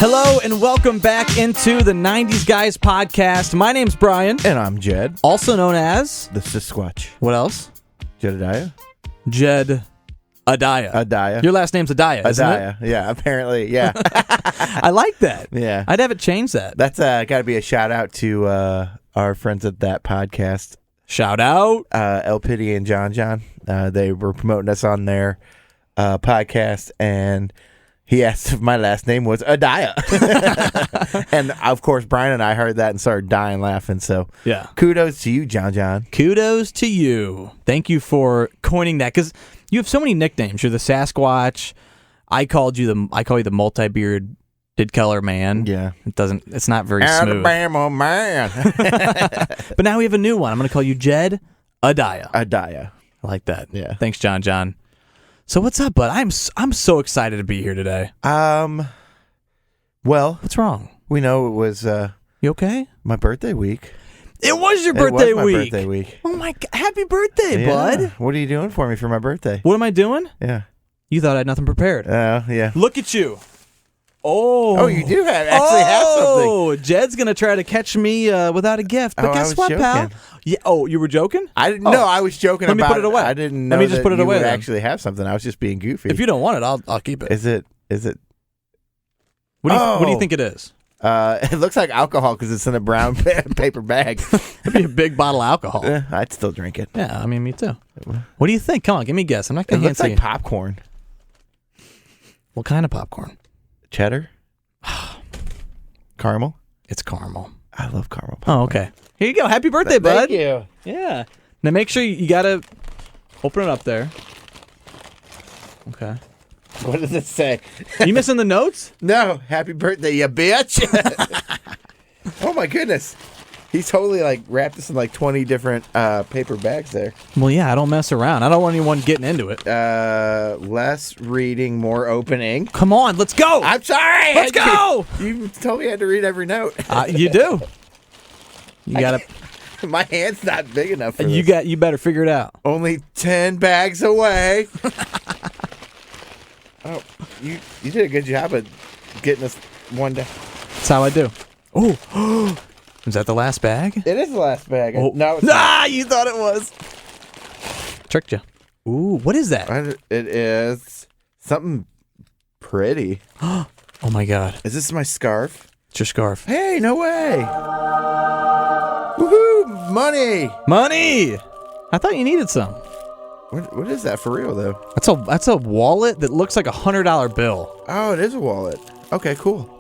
Hello and welcome back into the 90's Guyz podcast. My name's Brian. And I'm Jed. Also known as... The Sasquatch. What else? Jedediah? Jed Adaya. Adaya. Your last name's Adaya, isn't Adaya. Yeah, apparently, yeah. it? I like that. Yeah. I'd have it change that. That's got to be a shout out to our friends at that podcast. Shout out. El Pity and John. They were promoting us on their podcast, and he asked if my last name was Adaya. And, of course, Brian and I heard that and started dying laughing. So, Yeah. Kudos to you, John. Kudos to you. Thank you for coining that, because you have so many nicknames. You're the Sasquatch. I call you the multi-bearded color man. Yeah. It's not very smooth. Alabama man. But now we have a new one. I'm going to call you Jed Adaya. Adaya. I like that. Yeah. Thanks, John. So what's up, bud? I'm so excited to be here today. Well, What's wrong? we know it was You okay? my birthday week. It was your It was birthday my week. birthday week. Oh my God! Happy birthday, Yeah. bud. What are you doing for me for my birthday? What am I doing? Yeah. You thought I had nothing prepared. Yeah. Look at you. Oh. Oh, you do have have something. Oh, Jed's gonna try to catch me without a gift. But Oh, I guess was what, pal? joking. Yeah. Oh, you were joking? I didn't Oh. know. I was joking Let me about put it away. I didn't know Let me just that put it you away would then. actually have something. I was just being goofy. If you don't want it, I'll keep it. Is it? What do you Oh. think it is? It looks like alcohol because it's in a brown paper bag. It'd be a big bottle of alcohol. I'd still drink it. Yeah, I mean, me too. What do you think? Come on, give me a guess. I'm not It gonna looks answer like you. popcorn. What kind of popcorn? Cheddar. Caramel. It's caramel. I love caramel popcorn. Oh, okay. Here you go. Happy birthday, bud. Thank you. Yeah. Now make sure you gotta open it up there. Okay. What does it say? Are you missing the notes? No, happy birthday, you bitch. Oh my goodness. He's totally like wrapped this in like 20 different paper bags there. Well, yeah, I don't mess around. I don't want anyone getting into it. Less reading, more opening. Come on, let's go. I'm sorry. Let's go. You told me I had to read every note. You do. You gotta. My hand's not big enough for this. You better figure it out. Only 10 bags away. Oh, you did a good job of getting us one down. That's how I do. Oh, is that the last bag? It is the last bag. Oh. No, it's not. You thought it was. Tricked you. Ooh, what is that? It is something pretty. Oh my God. Is this my scarf? It's your scarf. Hey, no way. Woohoo, money. Money. I thought you needed some. What is that for real, though? That's a wallet that looks like a $100 bill. Oh, it is a wallet. Okay, cool.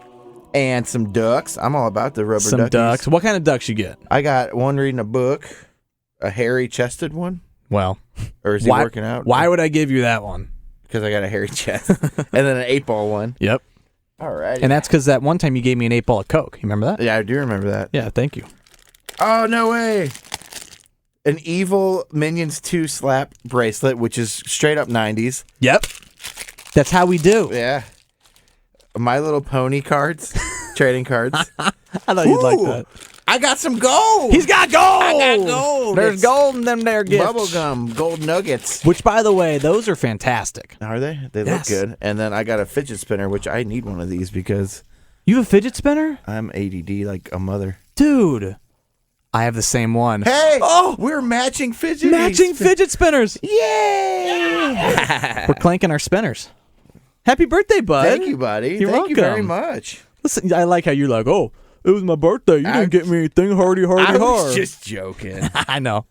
And some ducks. I'm all about the rubber Some duckies. ducks. What kind of ducks you get? I got one reading a book, a hairy-chested one. Well, Or is he working out? Why would I give you that one? Because I got a hairy chest. And then an 8-ball one. Yep. All right. And that's because that one time you gave me an 8-ball of Coke. You remember that? Yeah, I do remember that. Yeah, thank you. Oh, no way. An Evil Minions 2 slap bracelet, which is straight up 90s. Yep. That's how we do. Yeah. My Little Pony cards. Trading cards. I thought you'd like Ooh, that. I got some gold. He's got gold. I got gold. There's It's gold in them there gifts. Bubblegum, gold nuggets. Which, by the way, those are fantastic. Are they? They Yes. look good. And then I got a fidget spinner, which I need one of these because You have a fidget spinner? I'm ADD like a mother. Dude. I have the same one. Hey! Oh! We're matching fidget Matching fidget spinners. Yay! We're clanking our spinners. Happy birthday, bud. Thank you, buddy. You're Thank you very welcome. much. Listen, I like how you're like, oh, it was my birthday. You I- didn't get me anything hardy I hard. was just joking. I know.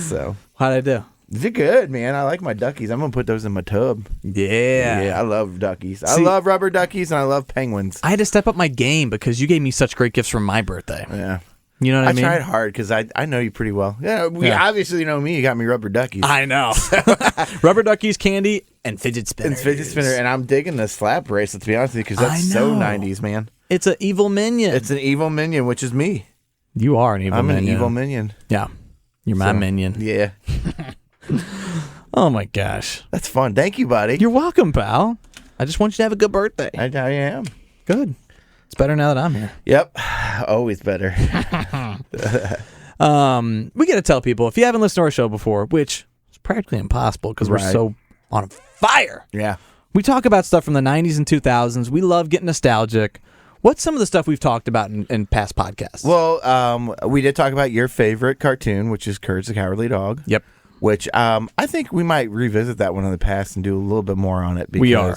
So, How'd I do? they're good, man. I like my duckies. I'm going to put those in my tub. Yeah. Yeah, I love duckies. I See- love rubber duckies, and I love penguins. I had to step up my game because you gave me such great gifts for my birthday. Yeah. You know what I I mean? tried hard because I know you pretty well. Yeah, we Yeah. obviously know me. You got me rubber duckies. I know. Rubber duckies, candy, and fidget spinners. And fidget spinner, and I'm digging the slap bracelet, to be honest with you, because I that's so know. 90s, man. It's an evil minion. It's an evil minion, which is me. You are an evil I'm minion. an evil minion. Yeah. You're my So, minion. Yeah. Oh, my gosh. That's fun. Thank you, buddy. You're welcome, pal. I just want you to have a good birthday. I am. Good. It's better now that I'm here. Yep. Always better. We got to tell people, if you haven't listened to our show before, which is practically impossible because we're Right. so on fire. Yeah. We talk about stuff from the 90s and 2000s. We love getting nostalgic. What's some of the stuff we've talked about in past podcasts? Well, we did talk about your favorite cartoon, which is Courage the Cowardly Dog. Yep. Which I think we might revisit that one in the past and do a little bit more on it. Because we are.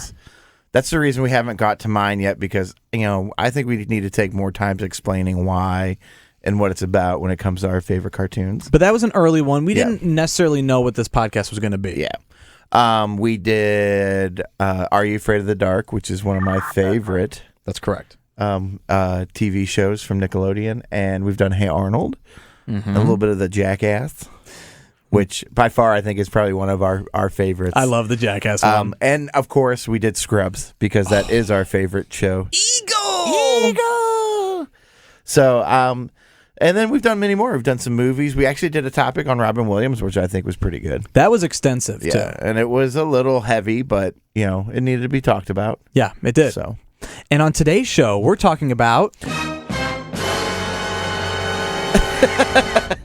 That's the reason we haven't got to mine yet, because, I think we need to take more time to explaining why and what it's about when it comes to our favorite cartoons. But that was an early one. We didn't necessarily know what this podcast was going to be. Yeah. We did Are You Afraid of the Dark, which is one of my favorite That's correct. TV shows from Nickelodeon. And we've done Hey Arnold, and a little bit of the Jackass, which by far I think is probably one of our favorites. I love the Jackass one. And of course we did Scrubs, because that is our favorite show. Eagle! So, and then we've done many more. We've done some movies. We actually did a topic on Robin Williams, which I think was pretty good. That was extensive, too. And it was a little heavy, but, it needed to be talked about. Yeah, it did. So, and on today's show, we're talking about...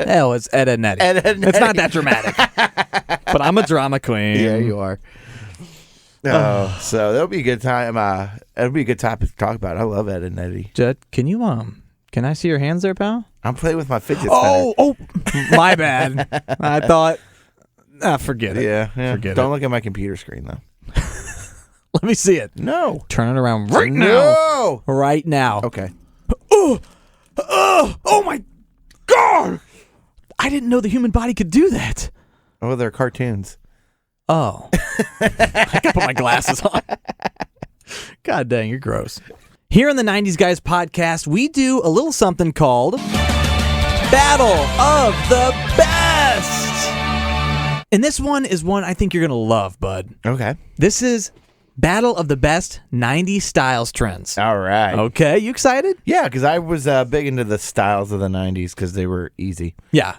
Hell, it's Edd and Eddy. Edd and It's Eddy. not that dramatic. But I'm a drama queen. Yeah, you are. So that'll be a good time. It'll be a good topic to talk about. I love Edd and Eddy. Jed, can I see your hands there, pal? I'm playing with my fidget spinner. Oh, my bad. I thought, forget it. Yeah. Forget Don't it. look at my computer screen, though. Let me see it. No. Turn it around right now. No. Right now. Okay. Oh my God! I didn't know the human body could do that. Oh, they're cartoons. Oh. I gotta put my glasses on. God dang, you're gross. Here on the 90s Guys podcast, we do a little something called Battle of the Best. And this one is one I think you're going to love, bud. Okay. This is Battle of the Best 90s Styles Trends. All right. Okay, you excited? Yeah, because I was big into the styles of the 90s because they were easy. Yeah.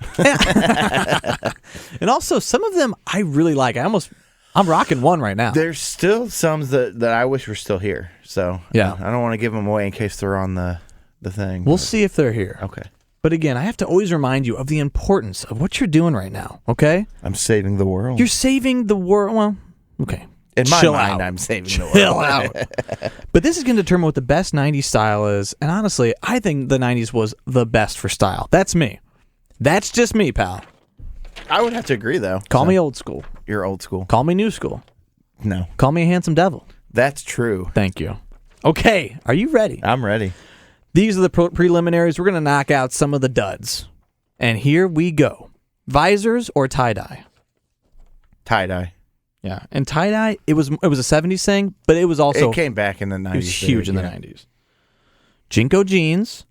And also, some of them I really like. I'm rocking one right now. There's still some that I wish were still here. So Yeah. I don't want to give them away in case they're on the thing. We'll see if they're here. Okay. But again, I have to always remind you of the importance of what you're doing right now, okay? I'm saving the world. You're saving the world. Well, okay. In my Chill mind, out. I'm saving the world. Chill out. But this is going to determine what the best 90s style is. And honestly, I think the 90s was the best for style. That's me. That's just me, pal. I would have to agree, though. Call me old school. You're old school. Call me new school. No. Call me a handsome devil. That's true. Thank you. Okay, are you ready? I'm ready. These are the preliminaries. We're going to knock out some of the duds. And here we go. Visors or tie-dye? Tie-dye. Yeah. And tie-dye, it was a 70s thing, but it was also... It came back in the 90s. It was huge in the 90s. Jinko jeans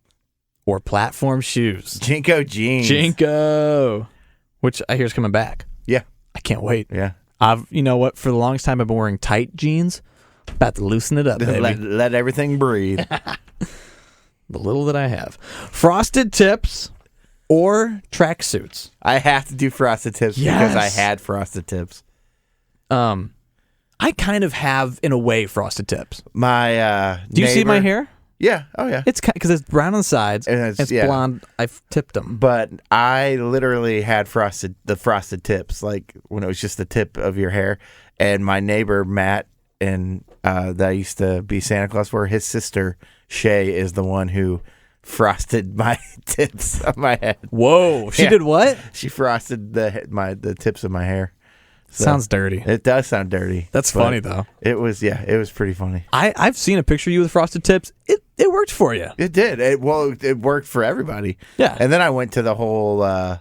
or platform shoes? Jinko jeans. Jinko. Which I hear is coming back. Yeah. I can't wait. Yeah. You know what? For the longest time, I've been wearing tight jeans. About to loosen it up, baby. Let everything breathe. The little that I have. Frosted tips or tracksuits? I have to do frosted tips because I had frosted tips. I kind of have, in a way, frosted tips. My Do you see my hair? Yeah. Oh, yeah. It's because it's brown on the sides. And it's blonde. I've tipped them. But I literally had the frosted tips, like when it was just the tip of your hair. And my neighbor, Matt, and that I used to be Santa Claus for, his sister, Shay, is the one who frosted my tips of my head. Whoa. She did what? She frosted the tips of my hair. So, sounds dirty. It does sound dirty. That's funny, though. It was pretty funny. I've seen a picture of you with frosted tips. It worked for you. It did. It worked for everybody. Yeah. And then I went to the whole, and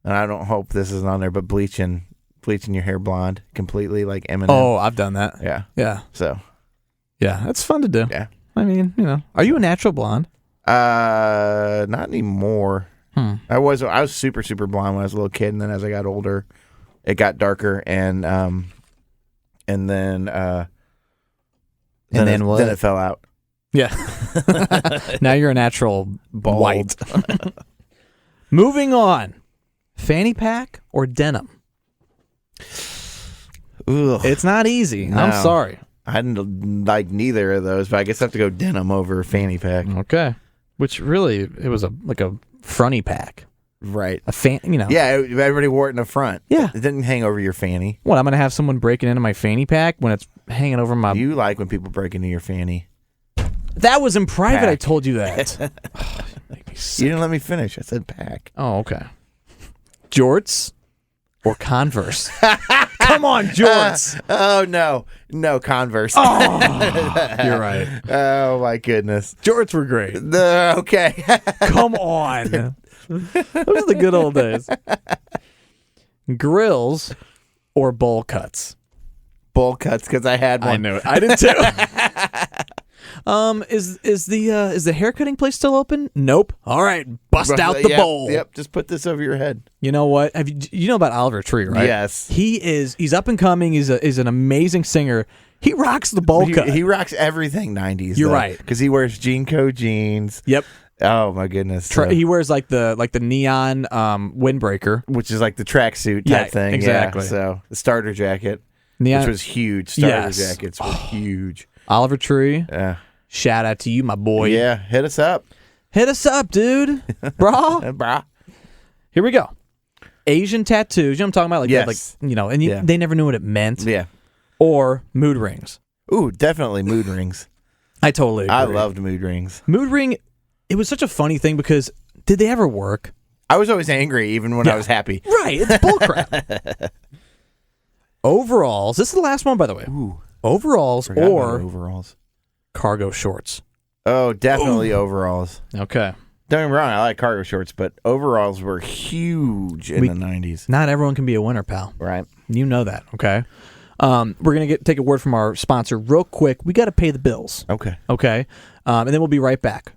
I don't hope this is on there, but bleaching your hair blonde completely, like Eminem. Oh, I've done that. Yeah. Yeah. So. Yeah, that's fun to do. Yeah. I mean, are you a natural blonde? Not anymore. I was super, super blonde when I was a little kid, and then as I got older, it got darker, and then what? Then it fell out. Yeah. Now you're a natural Bald. white. Moving on. Fanny pack or denim? Ugh. It's not easy. No. I'm sorry. I didn't like neither of those, but I guess I have to go denim over fanny pack. Okay. Which really, it was like a fronty pack. Right. A fan, Yeah, everybody wore it in the front. Yeah. It didn't hang over your fanny. What, I'm going to have someone breaking into my fanny pack when it's hanging over my... You like when people break into your fanny. That was in private. Pack. I told you that. You didn't let me finish. I said pack. Oh, okay. Jorts or Converse? Come on, jorts. Oh, no, Converse. Oh, you're right. Oh, my goodness. Jorts were great. Okay. Come on. Those are the good old days. Grills or bowl cuts? Bowl cuts, because I had one. I knew it. I did too. Is the haircutting place still open? Nope. All right, bust out the bowl. Yep, just put this over your head. You know what? You know about Oliver Tree, right? Yes. He's up and coming. He's an amazing singer. He rocks the bowl cut. He rocks everything 90s. You're right. Because he wears Jeanco jeans. Yep. Oh my goodness. He wears like the neon windbreaker, which is like the tracksuit type thing. Exactly. Yeah. So the starter jacket, neon, which was huge. Starter jackets were huge. Oliver Tree. Yeah. Shout out to you, my boy. Yeah. Hit us up. Hit us up, dude. Brah. Brah. Here we go. Asian tattoos. You know what I'm talking about? Like, yes. And they never knew what it meant. Yeah. Or mood rings. Ooh, definitely mood rings. I totally agree. I loved mood rings. Mood ring, it was such a funny thing because did they ever work? I was always angry even when I was happy. Right. It's bullcrap. Overalls. This is the last one, by the way. Ooh. Overalls or overalls. Cargo shorts. Oh, definitely overalls. Okay. Don't get me wrong, I like cargo shorts, but overalls were huge in the 90s. Not everyone can be a winner, pal. Right. You know that, okay? We're going to take a word from our sponsor real quick. We got to pay the bills. Okay. Okay? And then we'll be right back.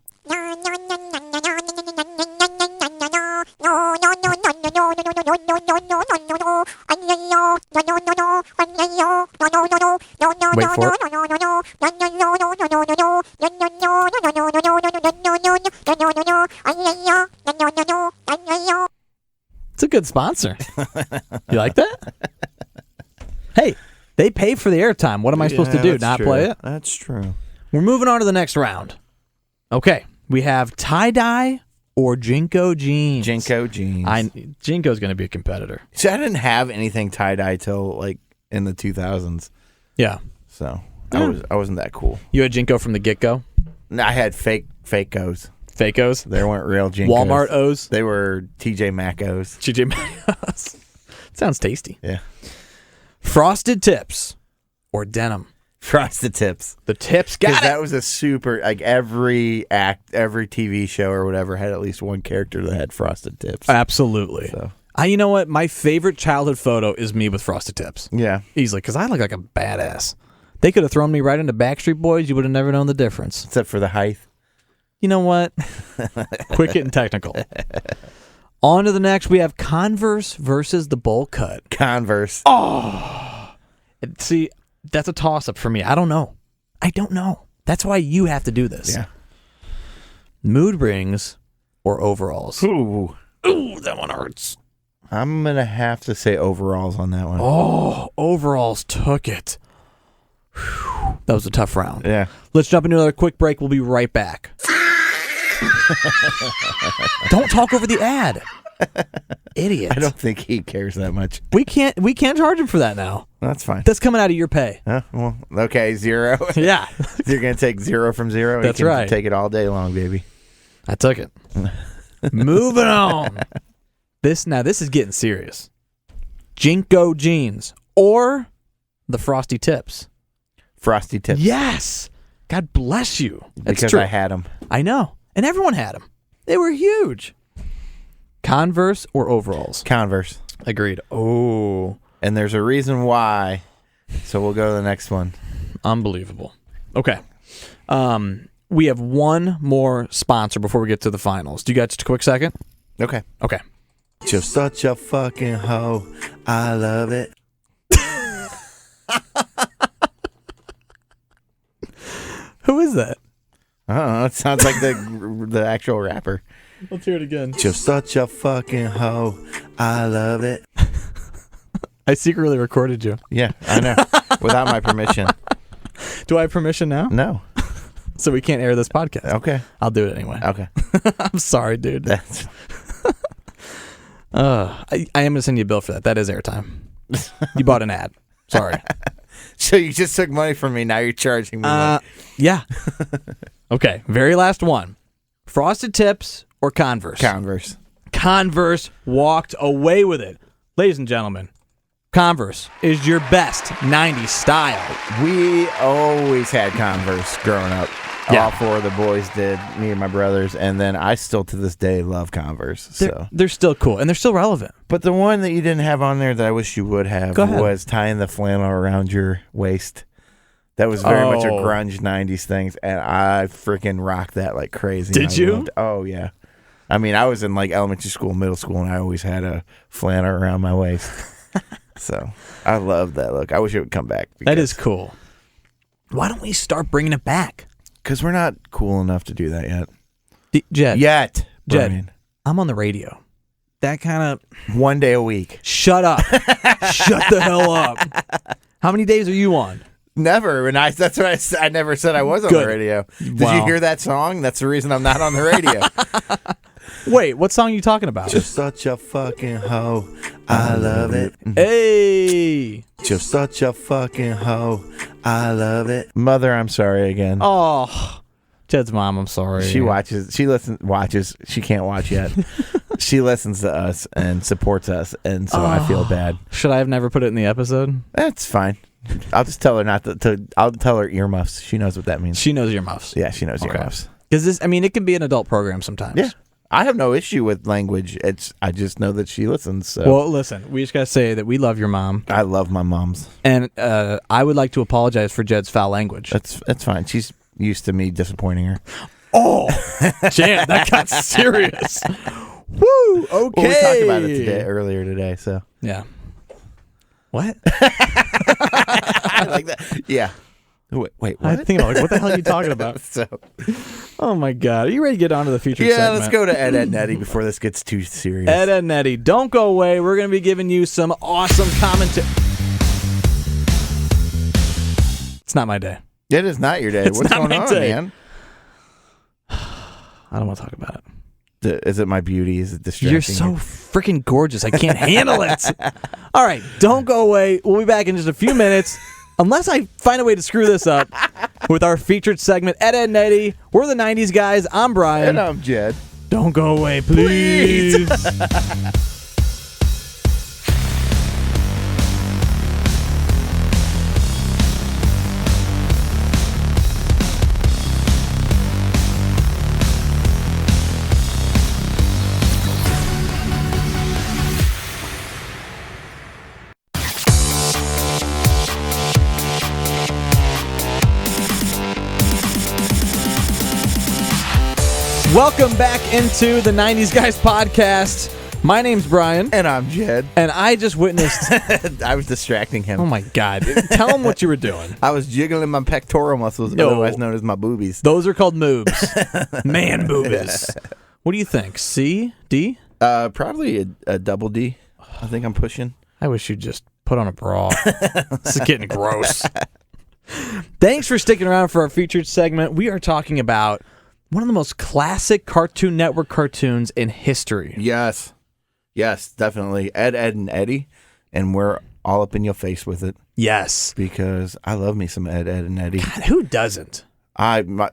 Wait for it. It's a good sponsor. You like that? Hey, they pay for the airtime. What am I supposed to do? Not true. play it? That's true. We're moving on to the next round. Okay. We have tie-dye or Jinko jeans. Jinko jeans. Jinko's going to be a competitor. See, I didn't have anything tie-dye till like in the 2000s. Yeah. So I wasn't that cool. You had Jinko from the get-go? No, I had Fakos. Fakos? They weren't real Jinkos. Walmart O's? They were TJ Maxx. TJ Maxx. Sounds tasty. Yeah. Frosted tips or denim? Frosted tips. The tips, got it. That was a super, like every TV show or whatever had at least one character that had frosted tips. Absolutely. So. You know what? My favorite childhood photo is me with frosted tips. Yeah. Easily, because I look like a badass. They could have thrown me right into Backstreet Boys. You would have never known the difference. Except for the height. You know what? Quick getting technical. On to the next. We have Converse versus the bowl cut. Converse. Oh. See, that's a toss-up for me. I don't know. That's why you have to do this. Yeah. Mood rings or overalls? Ooh, that one hurts. I'm going to have to say overalls on that one. Oh, overalls took it. Whew. That was a tough round. Yeah. Let's jump into another quick break. We'll be right back. Don't talk over the ad. Idiot. I don't think he cares that much. We can't charge him for that now. That's fine. That's coming out of your pay. Well, okay, 0. Yeah. You're going to take 0 from 0? That's you can right. Take it all day long, baby. I took it. Moving on. This is getting serious. Jinko jeans or the frosty tips? Frosty tips. Yes. God bless you. That's because true. I had them. I know. And everyone had them. They were huge. Converse or overalls? Converse. Agreed. Oh. And there's a reason why. So we'll go to the next one. Unbelievable. Okay. We have one more sponsor before we get to the finals. Do you got just a quick second? Okay. Okay. You're such a fucking hoe. I love it. Who is that? I don't know. It sounds like the actual rapper. Let's hear it again. You're such a fucking hoe. I love it. I secretly recorded you. Yeah, I know. Without my permission. Do I have permission now? No. So we can't air this podcast. Okay. I'll do it anyway. Okay. I'm sorry, dude. That's... I am going to send you a bill for that. That is airtime. You bought an ad. Sorry. So you just took money from me. Now you're charging me money. Yeah. Okay, very last one. Frosted Tips or Converse? Converse. Converse walked away with it. Ladies and gentlemen, Converse is your best 90s style. We always had Converse growing up. Yeah. All four of the boys did, me and my brothers, and then I still to this day love Converse. They're still cool, and they're still relevant. But the one that you didn't have on there that I wish you would have was tying the flannel around your waist. That was very much a grunge 90s thing, and I freaking rocked that like crazy. Did you? Oh, yeah. I mean, I was in like elementary school, middle school, and I always had a flannel around my waist. So I love that look. I wish it would come back. That is cool. Why don't we start bringing it back? Because we're not cool enough to do that yet. Jed, Brian. I'm on the radio. That kind of... One day a week. Shut up. Shut the hell up. How many days are you on? Never. And that's what I never said I was on the radio. Did you hear that song? That's the reason I'm not on the radio. Wait, what song are you talking about? Just such a fucking hoe. I love it. Hey. Just such a fucking hoe. I love it. Mother, I'm sorry again. Oh, Jed's mom, I'm sorry. She watches. She can't watch yet. She listens to us and supports us, and so I feel bad. Should I have never put it in the episode? That's fine. I'll just tell her not to. I'll tell her earmuffs. She knows what that means. She knows earmuffs. Yeah, she knows earmuffs. Because it can be an adult program sometimes. Yeah. I have no issue with language. I just know that she listens. So. Well, listen, we just got to say that we love your mom. I love my moms. And I would like to apologize for Jed's foul language. That's fine. She's used to me disappointing her. Oh, Jan, that got serious. Woo, okay. Well, we talked about it earlier today, so. Yeah. What? I like that. Yeah. Wait, what? I think about what the hell are you talking about? Oh my God. Are you ready to get on to the featured segment? Let's go to Edd and Eddy before this gets too serious. Edd and Eddy, don't go away. We're going to be giving you some awesome commentary. It's not my day. It is not your day. What's going on, man? I don't want to talk about it. Is it my beauty? Is it distracting? You're so freaking gorgeous. I can't handle it. All right. Don't go away. We'll be back in just a few minutes. Unless I find a way to screw this up with our featured segment, Edd and Eddy. We're the 90s guys. I'm Brian. And I'm Jed. Don't go away, please. Welcome back into the 90s Guys podcast. My name's Brian. And I'm Jed. And I just witnessed... I was distracting him. Oh, my God. Tell him what you were doing. I was jiggling my pectoral muscles, otherwise known as my boobies. Those are called moobs. Man boobies. What do you think? C? D? Probably a double D. I think I'm pushing. I wish you'd just put on a bra. This is getting gross. Thanks for sticking around for our featured segment. We are talking about one of the most classic Cartoon Network cartoons in history. Yes. Yes, definitely. Edd and Eddy. And we're all up in your face with it. Yes. Because I love me some Edd and Eddy. God, who doesn't?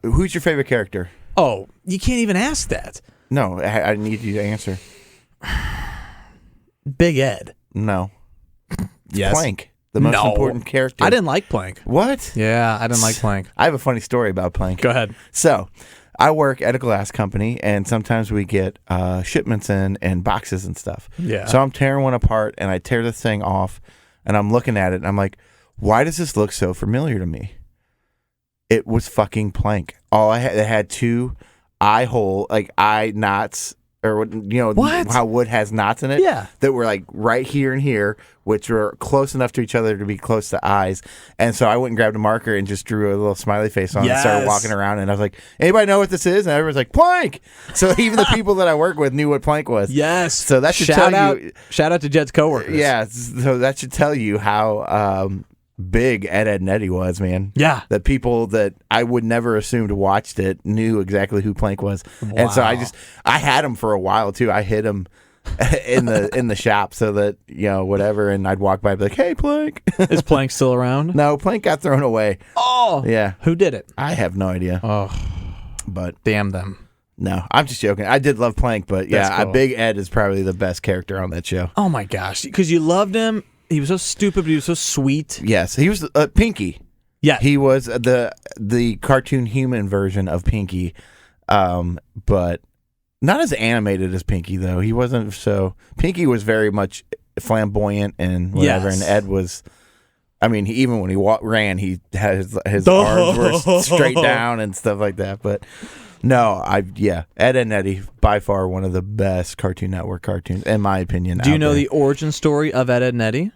Who's your favorite character? Oh, you can't even ask that. No, I need you to answer. Big Ed. No. Yes. Plank. The most important character. I didn't like Plank. What? Yeah, I didn't like Plank. I have a funny story about Plank. Go ahead. So, I work at a glass company, and sometimes we get shipments in and boxes and stuff. Yeah. So I'm tearing one apart, and I tear this thing off, and I'm looking at it, and I'm like, why does this look so familiar to me? It was fucking Plank. All I had, it had two eye knots, or what? How wood has knots in it? Yeah. That were like right here and here, which were close enough to each other to be close to eyes. And so I went and grabbed a marker and just drew a little smiley face on it and started walking around. And I was like, anybody know what this is? And everyone's like, Plank. So even the people that I work with knew what Plank was. Yes. So that should tell you. Shout out to Jed's coworkers. Yeah. So that should tell you how big Edd and Eddy was, man. Yeah. That people that I would never assumed watched it knew exactly who Plank was. Wow. And so I had him for a while too. I hid him in the shop so that, whatever, and I'd walk by and be like, hey, Plank. Is Plank still around? No, Plank got thrown away. Oh. Yeah. Who did it? I have no idea. Oh. But damn them. No, I'm just joking. I did love Plank, but yeah, cool. Big Ed is probably the best character on that show. Oh my gosh. Because you loved him. He was so stupid, but he was so sweet. Yes. He was Pinky. Yeah. He was the cartoon human version of Pinky. But not as animated as Pinky, though. He wasn't so... Pinky was very much flamboyant and whatever, Yes. and Ed was... I mean, even when he ran, he had his arms were straight down and stuff like that. But no, Edd and Eddy, by far one of the best Cartoon Network cartoons, in my opinion. Do you know the origin story of Edd and Eddy?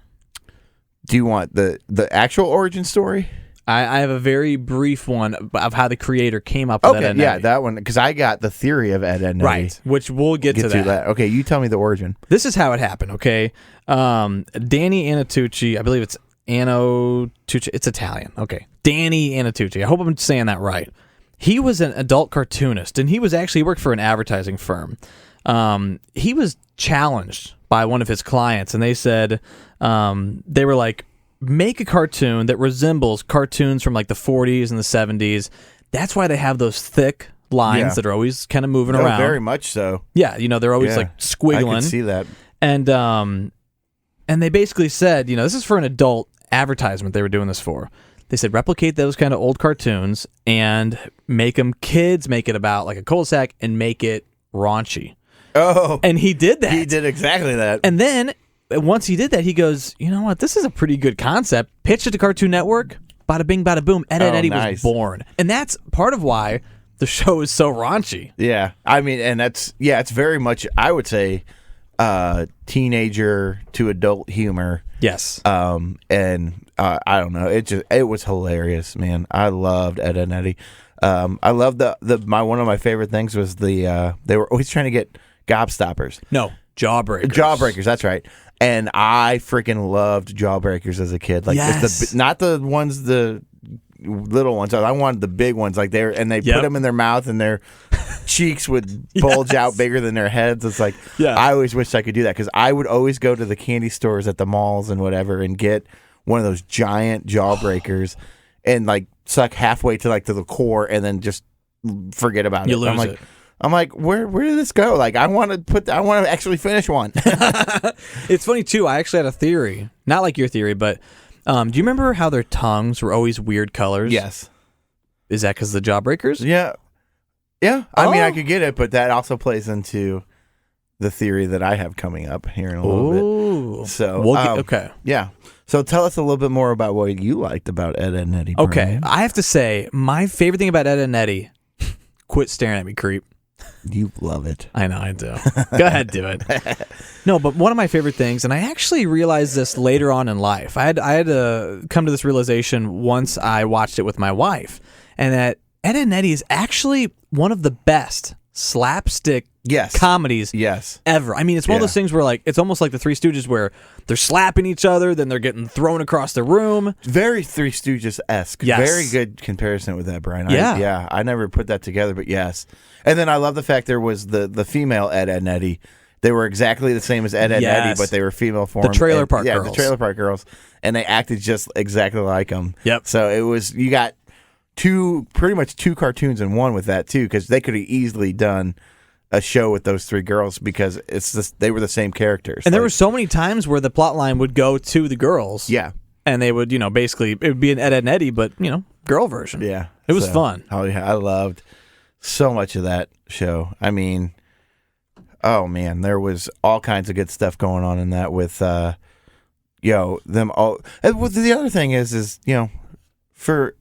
Do you want the actual origin story? I have a very brief one of how the creator came up with Edd and Eddy. That one, because I got the theory of Edd and Eddy. Right, which we'll get to that. Okay, you tell me the origin. This is how it happened, okay? Danny Anatucci, I believe it's Anatucci, it's Italian. Okay. Danny Anatucci. I hope I'm saying that right. He was an adult cartoonist, and he worked for an advertising firm. He was challenged by one of his clients, and they said, they were like, make a cartoon that resembles cartoons from like the 40s and the 70s. That's why they have those thick lines that are always kind of moving around. Very much so. Yeah, they're always like squiggling. I could see that. And they basically said, this is for an adult advertisement they were doing this for. They said replicate those kind of old cartoons and make them kids, make it about like a cul-de-sac, and make it raunchy. Oh. And he did that. He did exactly that. And then once he did that, he goes, you know what? This is a pretty good concept. Pitched it to Cartoon Network. Bada bing, bada boom. Edd and Eddy was born. And that's part of why the show is so raunchy. Yeah. I mean, and it's very much, I would say, teenager to adult humor. Yes. And I don't know. It was hilarious, man. I loved Edd and Eddy. I loved one of my favorite things was they were always trying to get gobstoppers. No, jawbreakers. Jawbreakers, that's right. And I freaking loved Jawbreakers as a kid. Like just not the ones, the little ones. I wanted the big ones. Like they put them in their mouth and their cheeks would bulge out bigger than their heads. It's like I always wished I could do that because I would always go to the candy stores at the malls and whatever and get one of those giant Jawbreakers and like suck halfway to the core and then just forget about it. You lose it. I'm like, where did this go? Like, I want to actually finish one. It's funny too. I actually had a theory, not like your theory, but do you remember how their tongues were always weird colors? Yes. Is that because of the Jawbreakers? Yeah. Yeah. I mean, I could get it, but that also plays into the theory that I have coming up here in a little bit. So, okay. Yeah. So tell us a little bit more about what you liked about Edd and Eddy. Okay. Brian. I have to say, my favorite thing about Edd and Eddy, quit staring at me, creep. You love it. I know, I do. Go ahead, do it. No, but one of my favorite things, and I actually realized this later on in life. I had to come to this realization once I watched it with my wife, and that Edd and Eddy is actually one of the best slapstick comedies ever. I mean, it's one of those things where it's almost like the Three Stooges where they're slapping each other, then they're getting thrown across the room. Very Three Stooges-esque. Yes. Very good comparison with that, Brian. Yeah. I never put that together, but yes. And then I love the fact there was the female Edd and Eddy. They were exactly the same as Edd and Eddy, but they were female form. The Trailer Park Girls. Yeah, the Trailer Park Girls. And they acted just exactly like them. Yep. So it was, you got pretty much two cartoons in one with that, too, because they could have easily done a show with those three girls because they were the same characters. And there were so many times where the plot line would go to the girls. Yeah. And they would, basically, it would be an Edd and Eddy, but, girl version. Yeah. It was fun. Oh, yeah. I loved so much of that show. I mean, oh, man, there was all kinds of good stuff going on in that with, them all. And the other thing is, for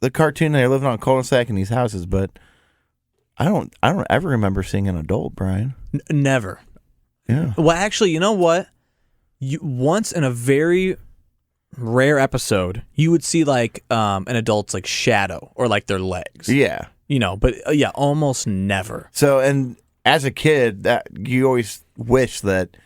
the cartoon, they're living on a cul-de-sac in these houses, but I don't ever remember seeing an adult, Brian. Never. Yeah. Well, actually, you know what? Once in a very rare episode, you would see an adult's shadow or their legs. Yeah. But almost never. So, and as a kid, that you always wish that,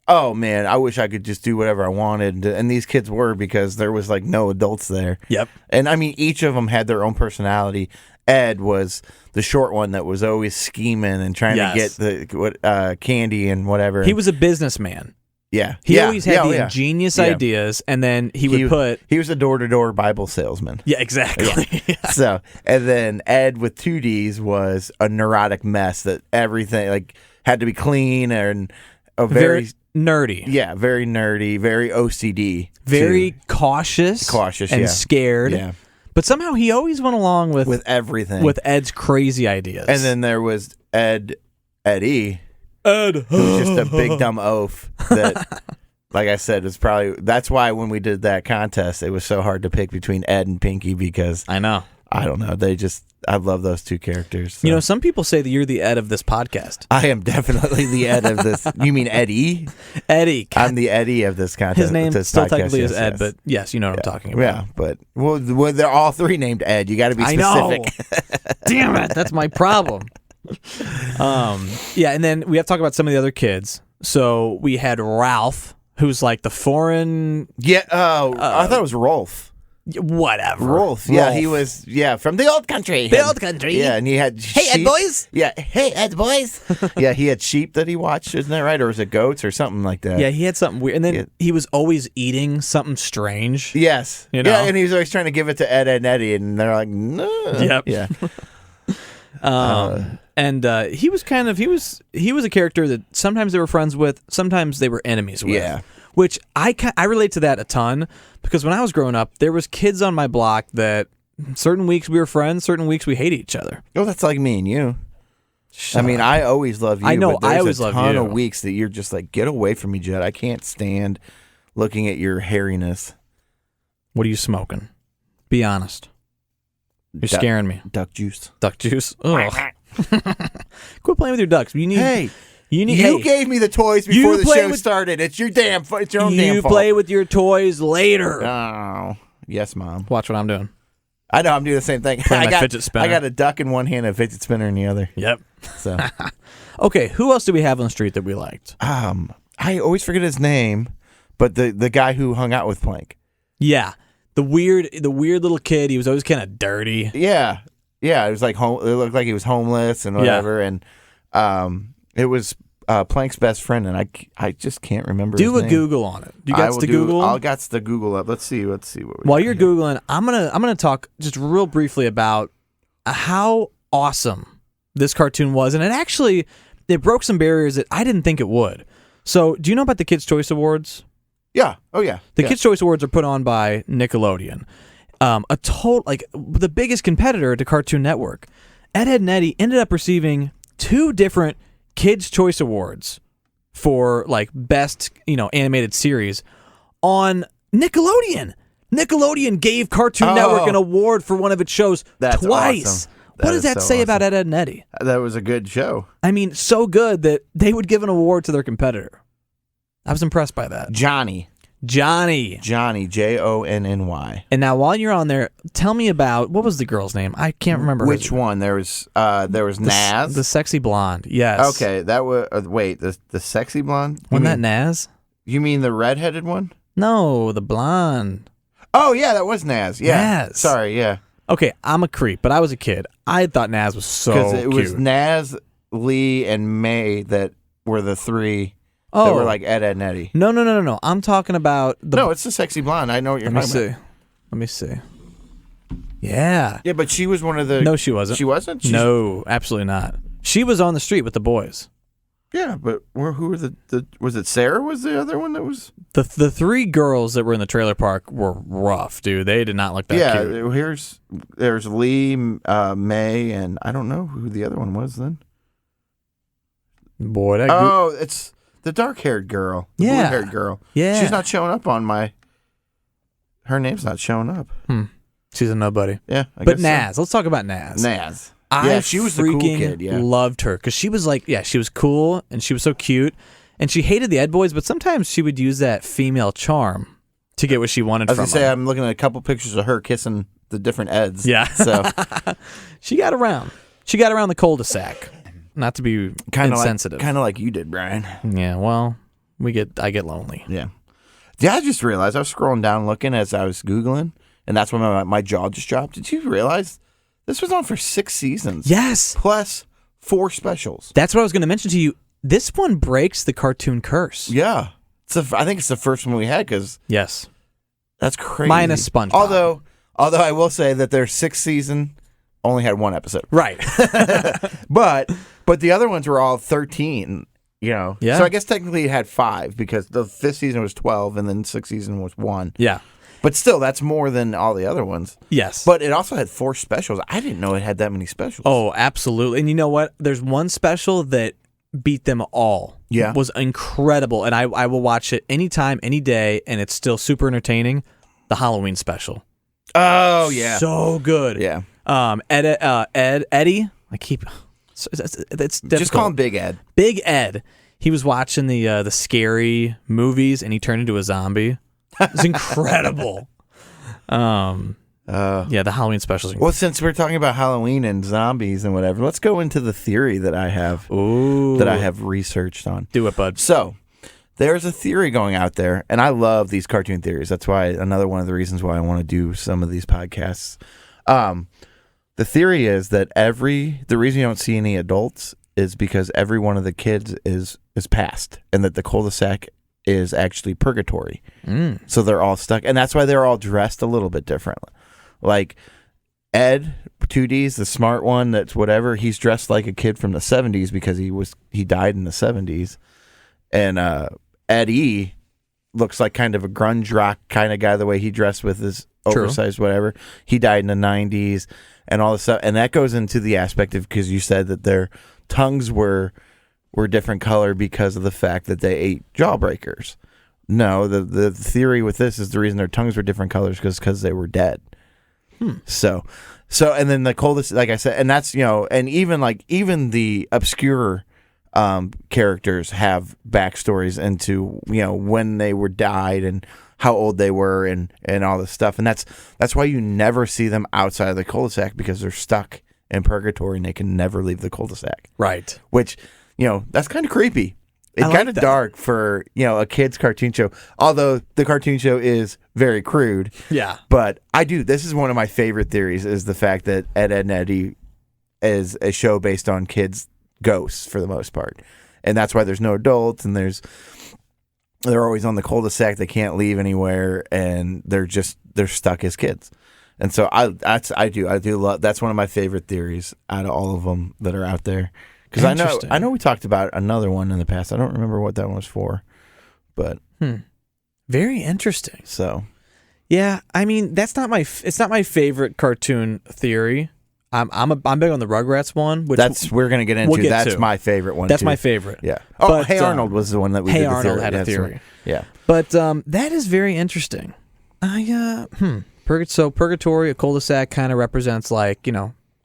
oh man, I wish I could just do whatever I wanted. And these kids were, because there was no adults there. Yep. And I mean, each of them had their own personality. Ed was the short one that was always scheming and trying to get the candy and whatever. He was a businessman. Yeah. He always had the ingenious ideas, and then he was a door-to-door Bible salesman. Yeah, exactly. Yeah. So, and then Ed with 2 Ds was a neurotic mess that everything like had to be clean and very nerdy. Yeah, very nerdy, very OCD. Very cautious and scared. Yeah. But somehow he always went along with everything. With Ed's crazy ideas. And then there was Eddie. Ed. Who's just a big dumb oaf that, like I said, that's why when we did that contest, it was so hard to pick between Ed and Pinky because I know. I don't know. I love those 2 characters. So. You know, some people say that you're the Ed of this podcast. I am definitely the Ed of this. You mean Eddie? Eddie. I'm the Eddie of this contest. His name still technically is Ed, but yes, you know what I'm talking about. Yeah, but they're all 3 named Ed. You got to be specific. I know. Damn it, that's my problem. Yeah, and then we have to talk about some of the other kids. So we had Ralph, who's like the foreign. Yeah. I thought it was Rolf. Whatever. Rolf. Yeah, he was. Yeah, from the old country. The old country. Yeah, and he had. Hey, Ed boys. Yeah. Hey, Ed boys. Yeah, he had sheep that he watched. Isn't that right? Or was it goats or something like that? Yeah, he had something weird, and then he was always eating something strange. Yes. You know? Yeah, and he was always trying to give it to Ed and Eddy, and they're like, no. Yep. Yeah. And he was a character that sometimes they were friends with, sometimes they were enemies with. Yeah. Which I relate to that a ton because when I was growing up, there was kids on my block that certain weeks we were friends, certain weeks we hated each other. Oh, that's like me and you. I always love you. I know, but there's I always love you. a ton of weeks that you're just like, get away from me, Jed. I can't stand looking at your hairiness. What are you smoking? Be honest. You're scaring me. Duck juice. Duck juice? Ugh. Quit playing with your ducks. You gave me the toys before the show started. It's your damn fault. It's your own damn fault. You play with your toys later. Oh, yes, Mom. Watch what I'm doing. I know. I'm doing the same thing. Fidget spinner. I got a duck in one hand and a fidget spinner in the other. Yep. So, okay. Who else do we have on the street that we liked? I always forget his name, but the guy who hung out with Plank. Yeah, the weird little kid. He was always kind of dirty. Yeah. Yeah. It was like it looked like he was homeless and whatever, and it was Plank's best friend, and I just can't remember. Do his a name. Google on it. You got to Google? I'll got to Google up. Let's see what. While you're Googling, I'm gonna talk just real briefly about how awesome this cartoon was, and it broke some barriers that I didn't think it would. So, do you know about the Kids' Choice Awards? Yeah. Oh yeah. The Kids' Choice Awards are put on by Nickelodeon, the biggest competitor to Cartoon Network. Edd and Eddy ended up receiving 2 different Kids' Choice Awards for like best, animated series on Nickelodeon. Nickelodeon gave Cartoon Network an award for one of its shows twice. Awesome. What does that say about Edd and Eddy? That was a good show. I mean, so good that they would give an award to their competitor. I was impressed by that. Johnny, Jonny. And now, while you're on there, tell me about what was the girl's name? I can't remember. Which one? There was Naz, the sexy blonde. Yes. Okay, that was wait, the sexy blonde. Wasn't that Naz? You mean the redheaded one? No, the blonde. Oh yeah, that was Naz. Yeah. Naz. Sorry. Yeah. Okay, I'm a creep, but I was a kid. I thought Naz was so cute. Because it was Naz, Lee, and May that were the 3 that were like Edd and Eddy. No. I'm talking about No, it's the sexy blonde. I know what you're talking about. Let me see. Yeah. Yeah, but she was one of the... No, she wasn't. She wasn't? No, absolutely not. She was on the street with the boys. Yeah, but who were the was it Sarah was the other one that was... The 3 girls that were in the trailer park were rough, dude. They did not look that cute. Yeah, there's Lee, May, and I don't know who the other one was then. Boy, it's the dark-haired girl. The yeah. blue-haired girl. Yeah. She's not showing up on my... Her name's not showing up. She's a nobody. Yeah, but Naz. So. Let's talk about Naz. She was the cool kid. Yeah, loved her because she was she was cool and she was so cute, and she hated the Ed boys, but sometimes she would use that female charm to get what she wanted from them. I'm looking at a couple pictures of her kissing the different Eds. Yeah, so she got around. She got around the cul-de-sac. Not to be insensitive, kind of like you did, Brian. Yeah, well, I get lonely. Yeah. Yeah, I just realized I was scrolling down looking as I was Googling, and that's when my jaw just dropped. Did you realize This was on for 6 seasons. Yes. Plus 4 specials. That's what I was going to mention to you. This one breaks the cartoon curse. Yeah. I think it's the first one we had because Yes. that's crazy. Minus SpongeBob. Although I will say that their 6th season only had 1 episode. Right. But the other ones were all 13, Yeah. So I guess technically it had 5 because the 5th season was 12 and then 6th season was 1. Yeah. But still, that's more than all the other ones. Yes. But it also had 4 specials. I didn't know it had that many specials. Oh, absolutely. And you know what? There's one special that beat them all. Yeah. It was incredible. And I will watch it anytime, any day, and it's still super entertaining. The Halloween special. Oh, yeah. So good. Yeah. Edd, Eddy. It's difficult. Just call him Big Ed. Big Ed. He was watching the scary movies, and he turned into a zombie. It's incredible. Yeah, the Halloween specials. Well, since we're talking about Halloween and zombies and whatever, let's go into the theory that I have researched on. Do it, bud. So, there's a theory going out there, and I love these cartoon theories. That's why another one of the reasons why I want to do some of these podcasts. The theory is that the reason you don't see any adults is because every one of the kids is past, and that the cul-de-sac is actually purgatory. So they're all stuck, and that's why they're all dressed a little bit differently. Like Ed, 2D's the smart one, that's whatever, he's dressed like a kid from the 70s because he died in the 70s. And Eddie looks like kind of a grunge rock kind of guy, the way he dressed with his oversized whatever. He died in the 90s and all this stuff. And that goes into the aspect of, because you said that their tongues were different color because of the fact that they ate jawbreakers. No, the theory with this is the reason their tongues were different colors because they were dead. So and then the coldest, like I said, and that's, and even the obscure characters have backstories into, when they were died and how old they were and all this stuff. And that's why you never see them outside of the cul-de-sac, because they're stuck in purgatory and they can never leave the cul-de-sac. Right. Which, that's kind of creepy. It's kind of dark for, a kid's cartoon show, although the cartoon show is very crude. Yeah. But this is one of my favorite theories, is the fact that Edd and Eddy is a show based on kids' ghosts for the most part. And that's why there's no adults, and they're always on the cul-de-sac, they can't leave anywhere, and they're stuck as kids. And so I do love, that's one of my favorite theories out of all of them that are out there. Because I know we talked about another one in the past. I don't remember what that one was for, but very interesting. So, yeah, I mean, it's not my favorite cartoon theory. I'm big on the Rugrats one, which we're gonna get into. That's my favorite one. That's my favorite. Yeah. Oh, but, Hey Arnold was the one that we did. Hey Arnold had a theory. Yeah. But that is very interesting. So purgatory, a cul-de-sac, kind of represents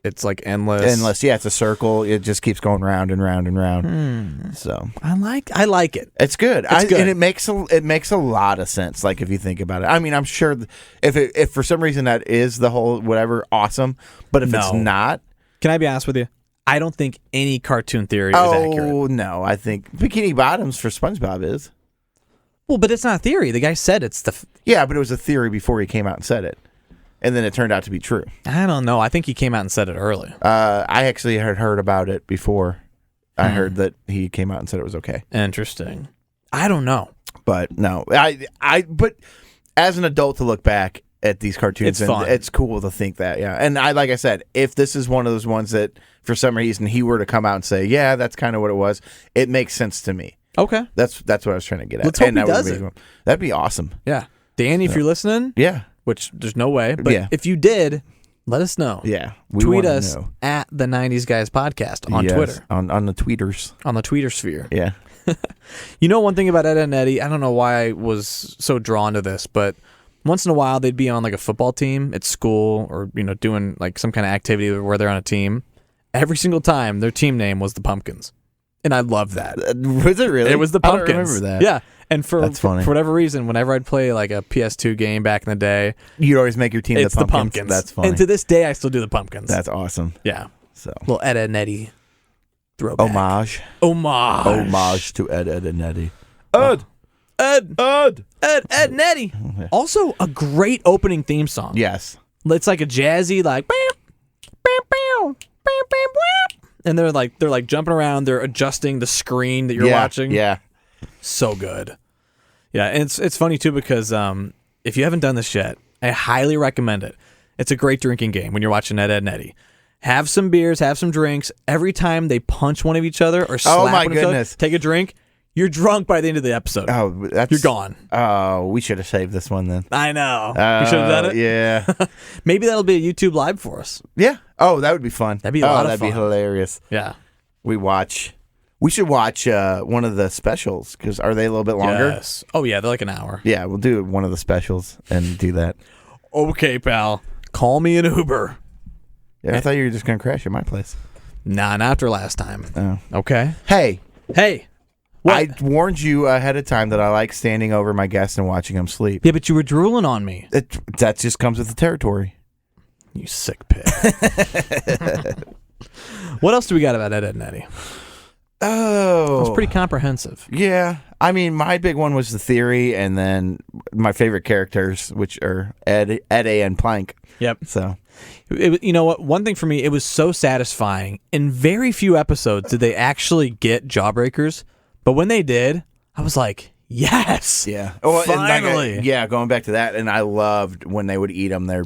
it's like endless. Endless, yeah. It's a circle. It just keeps going round and round and round. So I like it. It's good. And it makes a lot of sense. Like, if you think about it. I mean, I'm sure if for some reason that is the whole whatever, awesome. But if it's not, can I be honest with you? I don't think any cartoon theory is accurate. Oh no, I think Bikini Bottoms for SpongeBob is. Well, but it's not a theory. The guy said it's yeah, but it was a theory before he came out and said it. And then it turned out to be true. I don't know. I think he came out and said it early. I actually had heard about it before. I heard that he came out and said it was okay. Interesting. I don't know. But no, but as an adult to look back at these cartoons, it's fun. It's cool to think that, yeah. And like I said, if this is one of those ones that for some reason he were to come out and say, yeah, that's kind of what it was, it makes sense to me. Okay. That's what I was trying to get at. Let's hope he does it. That'd be awesome. Yeah. Danny, if you're listening. Yeah. Which there's no way, but if you did, let us know. Yeah, tweet us at the 90s Guyz podcast on Twitter, on the tweeters, on the tweeter sphere. Yeah. One thing about Edd and Eddy, I don't know why I was so drawn to this, but once in a while they'd be on like a football team at school, or doing like some kind of activity where they're on a team. Every single time, their team name was the Pumpkins, and I love that. Was it really? It was the Pumpkins. I don't remember that. Yeah. And That's funny. For whatever reason, whenever I'd play like a PS2 game back in the day, you'd always make your team the Pumpkins. That's funny. And to this day, I still do the Pumpkins. That's awesome. Yeah. So little Edd and Eddy throwback. Homage to Edd and Eddy. Edd and Eddy. Also, a great opening theme song. Yes. It's like a jazzy, like And they're like jumping around. They're adjusting the screen that you're watching. Yeah. So good. Yeah, and it's funny too because if you haven't done this yet, I highly recommend it. It's a great drinking game when you're watching Edd and Eddy. Have some beers, have some drinks. Every time they punch one of each other or slap one of each other, take a drink. You're drunk by the end of the episode. Oh, you're gone. Oh, we should have saved this one then. I know. We should have done it. Yeah. Maybe that'll be a YouTube live for us. Yeah. Oh, that would be fun. That'd be a lot of fun. That'd be hilarious. Yeah. We should watch one of the specials because are they a little bit longer? Yes. Oh yeah, they're like an hour. Yeah, we'll do one of the specials and do that. Okay, pal. Call me an Uber. Yeah, I thought you were just gonna crash at my place. Nah, not after last time. Oh. Okay. Hey. What? I warned you ahead of time that I like standing over my guests and watching them sleep. Yeah, but you were drooling on me. That just comes with the territory. You sick pig. What else do we got about Edd and Eddy? Oh. It was pretty comprehensive. Yeah. I mean, my big one was the theory, and then my favorite characters, which are Edd, and Plank. Yep. So, you know what? One thing for me, it was so satisfying. In very few episodes did they actually get Jawbreakers, but when they did, I was like, yes. Yeah. Finally. Going back to that, and I loved when they would eat them. Their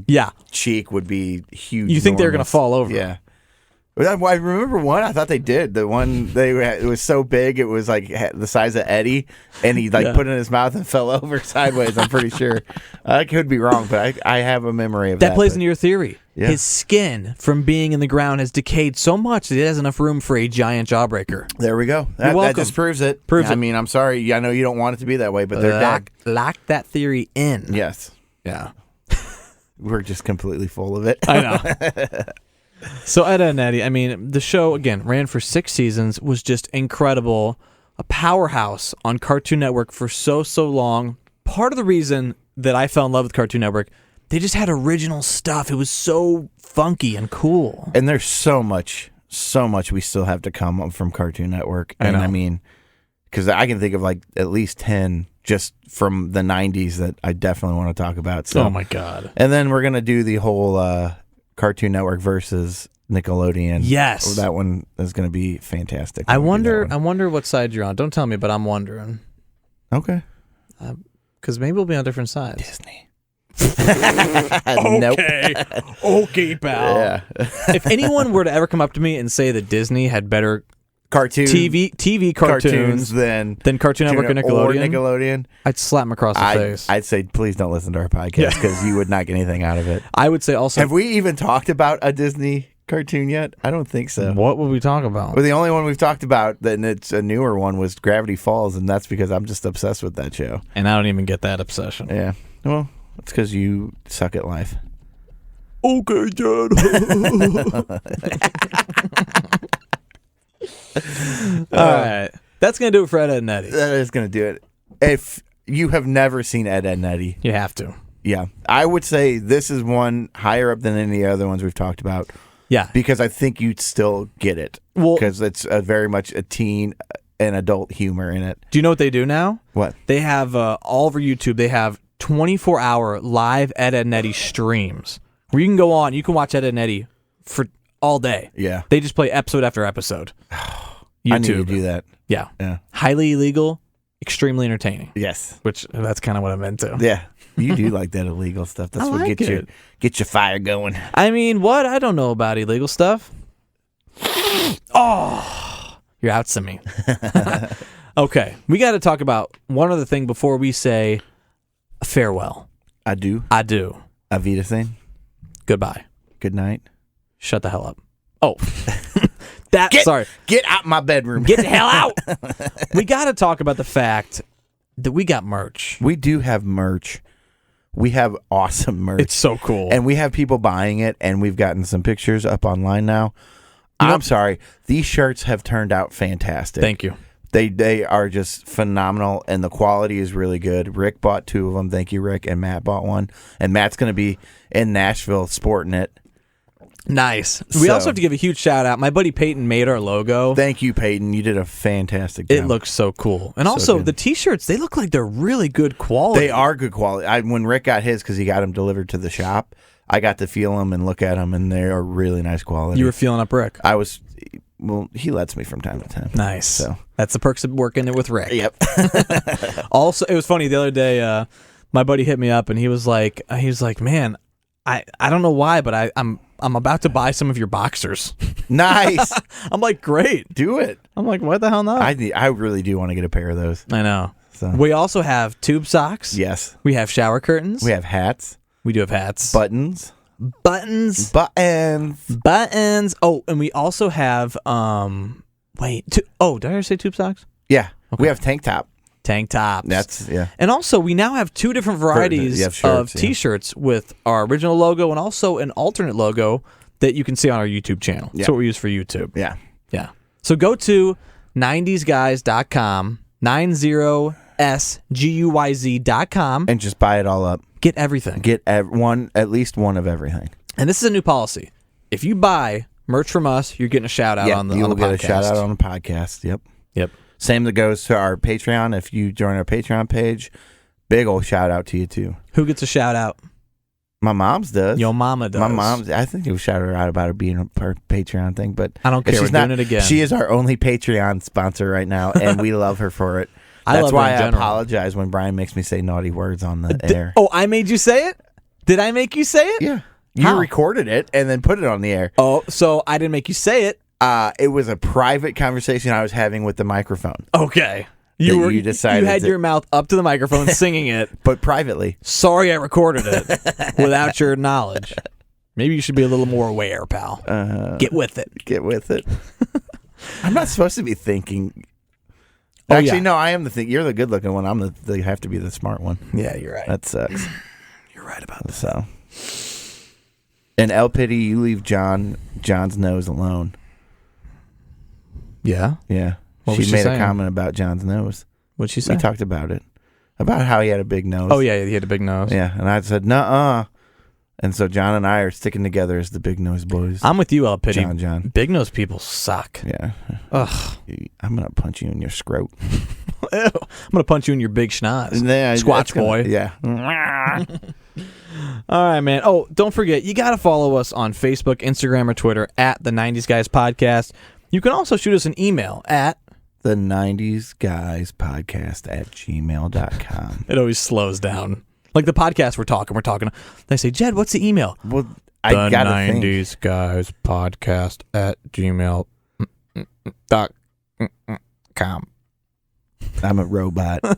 cheek would be huge. You think they were going to fall over? Yeah. I remember one. I thought they did. The one it was so big, it was like the size of Eddie, and he put it in his mouth and fell over sideways. I'm pretty sure. I could be wrong, but I have a memory of that. That plays into your theory. Yeah. His skin from being in the ground has decayed so much that it has enough room for a giant jawbreaker. There we go. That just proves it. I mean, I'm sorry. I know you don't want it to be that way, but they're dead. Lock that theory in. Yes. Yeah. We're just completely full of it. I know. So Edd and Eddy, I mean, the show, again, ran for 6 seasons, was just incredible. A powerhouse on Cartoon Network for so long. Part of the reason that I fell in love with Cartoon Network, they just had original stuff. It was so funky and cool. And there's so much we still have to come from Cartoon Network. And I mean, because I can think of like at least 10 just from the 90s that I definitely want to talk about. So, oh my God. And then we're going to do the whole Cartoon Network versus Nickelodeon. Yes. That one is going to be fantastic. I wonder what side you're on. Don't tell me, but I'm wondering. Okay. Because maybe we'll be on different sides. Disney. Nope. Okay, pal. Yeah. If anyone were to ever come up to me and say that Disney had better TV cartoons than Cartoon Network or Nickelodeon, I'd slap him across the face. I'd say, please don't listen to our podcast because you would not get anything out of it. I would say also... Have we even talked about a Disney cartoon yet? I don't think so. What would we talk about? Well, the only one we've talked about, and it's a newer one, was Gravity Falls, and that's because I'm just obsessed with that show. And I don't even get that obsession. Yeah. Well, it's because you suck at life. Okay, Dad. All right. That's going to do it for Edd and Eddy. That is going to do it. If you have never seen Edd and Eddy, you have to. Yeah. I would say this is one higher up than any of the other ones we've talked about. Yeah. Because I think you'd still get it. Because it's very much a teen and adult humor in it. Do you know what they do now? What? They have all over YouTube, they have 24-hour live Edd and Eddy streams where you can go on, you can watch Edd and Eddy for all day. Yeah. They just play episode after episode. YouTube. I need to do that. Yeah. Yeah. Highly illegal, extremely entertaining. Yes. Which that's kind of what I'm into. Yeah. You do like that illegal stuff. That's what gets your fire going. I mean, what? I don't know about illegal stuff. Oh, you're out to me. Okay. We got to talk about one other thing before we say farewell. I do. Avita thing. Goodbye. Good night. Shut the hell up. Oh. Sorry. Get out my bedroom. Get the hell out. We got to talk about the fact that we got merch. We do have merch. We have awesome merch. It's so cool. And we have people buying it, and we've gotten some pictures up online now. I'm sorry. These shirts have turned out fantastic. Thank you. They are just phenomenal, and the quality is really good. Rick bought 2 of them. Thank you, Rick. And Matt bought one. And Matt's going to be in Nashville sporting it. Nice. We also have to give a huge shout out. My buddy Peyton made our logo. Thank you, Peyton. You did a fantastic job. It looks so cool. And also, the T-shirts, they look like they're really good quality. They are good quality. When Rick got his, because he got them delivered to the shop, I got to feel them and look at them, and they are really nice quality. You were feeling up Rick. I was. Well, he lets me from time to time. Nice. So that's the perks of working it with Rick. Yep. Also, it was funny the other day. My buddy hit me up and he was like, man, I don't know why, but I'm about to buy some of your boxers. Nice. I'm like, great, do it. I'm like, what the hell not? I really do want to get a pair of those. I know. So. We also have tube socks. Yes. We have shower curtains. We have hats. We do have hats. Buttons. Buttons. Oh, and we also have did I ever say tube socks? Yeah. Okay. We have tank tops. And also we now have two different varieties of t-shirts with our original logo and also an alternate logo that you can see on our YouTube channel. That's what we use for YouTube. Yeah. So go to 90sguys.com, 90sguyz.com, and just buy it all up. Get everything. Get at least one of everything. And this is a new policy. If you buy merch from us, you're getting a shout out on the podcast. You'll get a shout out on the podcast. Yep. Same that goes to our Patreon. If you join our Patreon page, big old shout out to you too. Who gets a shout out? My mom's does. Your mama does. My mom's. I think you'll shout her out about it being a Patreon thing, but I don't care. We're doing it again. She is our only Patreon sponsor right now, and we love her for it. That's why I apologize when Brian makes me say naughty words on the air. Oh, I made you say it? Did I make you say it? Yeah. You recorded it and then put it on the air. Oh, so I didn't make you say it. It was a private conversation I was having with the microphone. Okay. You decided you had your mouth up to the microphone singing it. But privately. Sorry I recorded it without your knowledge. Maybe you should be a little more aware, pal. Get with it. Get with it. I'm not supposed to be thinking. Actually, no, I am the thing. You're the good-looking one. I'm the have to be the smart one. Yeah, you're right. That sucks. You're right about that. So, and El Pity, you leave John's nose alone. Yeah. She made a comment about John's nose. What'd she say? We talked about it, about how he had a big nose. Oh yeah, he had a big nose. Yeah, and I said nuh-uh. And so John and I are sticking together as the big nose boys. I'm with you, El Pity. John. Big nose people suck. Yeah. Ugh. I'm gonna punch you in your scrot. I'm gonna punch you in your big schnoz. Squatch boy. Yeah. All right, man. Oh, don't forget, you got to follow us on Facebook, Instagram, or Twitter at the 90s Guys Podcast. You can also shoot us an email at the 90s Guys Podcast at gmail.com. It always slows down. Like the podcast we're talking. They say, Jed, what's the email? Well, I got to think. 90s Guys Podcast at gmail.com. I'm a robot. All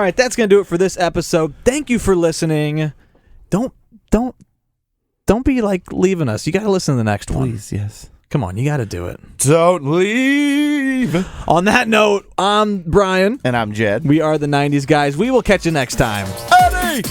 right, that's going to do it for this episode. Thank you for listening. Don't be like leaving us. You got to listen to the next one. Please, yes. Come on, you got to do it. Don't leave. On that note, I'm Brian. And I'm Jed. We are the 90s Guys. We will catch you next time. Eddie!